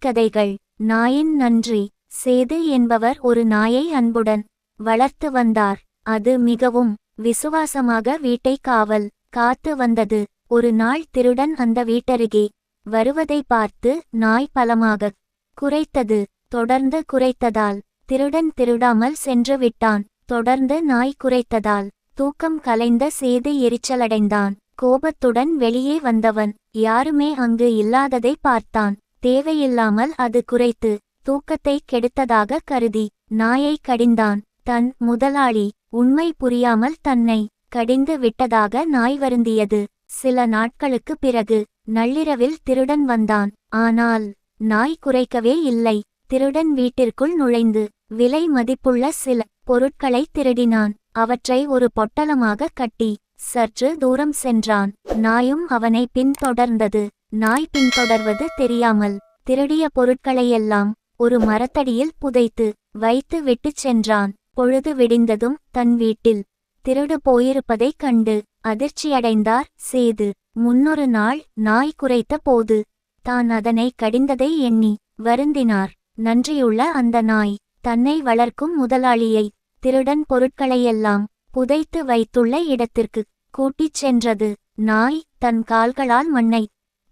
கதைகள். நாயின் நன்றி. சேது என்பவர் ஒரு நாயை அன்புடன் வளர்த்து வந்தார். அது மிகவும் விசுவாசமாக வீட்டை காத்து வந்தது. ஒரு நாள் திருடன் அந்த வீட்டருகே வருவதை பார்த்து நாய் பலமாக குரைத்தது. தொடர்ந்து குரைத்ததால் திருடன் திருடாமல் சென்று விட்டான். தொடர்ந்து நாய் குரைத்ததால் தூக்கம் கலைந்த சேது எரிச்சலடைந்தான். கோபத்துடன் வெளியே வந்தவன் யாருமே அங்கு இல்லாததை பார்த்தான். தேவையில்லாமல் அது குரைத்து தூக்கத்தை கெடுத்ததாக கருதி நாயை கடிந்தான். தன் முதலாளி உண்மை புரியாமல் தன்னை கடிந்து விட்டதாக நாய் வருந்தியது. சில நாட்களுக்கு பிறகு நள்ளிரவில் திருடன் வந்தான். ஆனால் நாய் குரைக்கவே இல்லை. திருடன் வீட்டிற்குள் நுழைந்து விலை மதிப்புள்ள சில பொருட்களை திருடினான். அவற்றை ஒரு பொட்டலமாக கட்டி சற்று தூரம் சென்றான். நாயும் அவனை பின்தொடர்ந்தது. நாய் பின்தொடர்வது தெரியாமல் திருடிய பொருட்களையெல்லாம் ஒரு மரத்தடியில் புதைத்து வைத்து விட்டுச் சென்றான். பொழுது விடிந்ததும் தன் வீட்டில் திருடு போயிருப்பதைக் கண்டு அதிர்ச்சியடைந்தார் சேது. முன்னொரு நாள் நாய் குரைத்த போது தான் அதனை கடிந்ததை எண்ணி வருந்தினார். நன்றியுள்ள அந்த நாய் தன்னை வளர்க்கும் முதலாளியை திருடன் பொருட்களையெல்லாம் புதைத்து வைத்துள்ள இடத்திற்கு கூட்டிச் சென்றது. நாய் தன் கால்களால் மண்ணை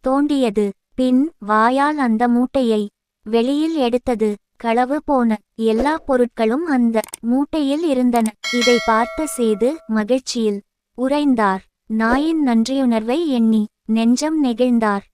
தோண்டியது. பின் வாயால் அந்த மூட்டையை வெளியில் எடுத்தது. களவு போன எல்லா பொருட்களும் அந்த மூட்டையில் இருந்தன. இதை பார்த்த சேது மகிழ்ச்சியில் உறைந்தார். நாயின் நன்றியுணர்வை எண்ணி நெஞ்சம் நெகிழ்ந்தார்.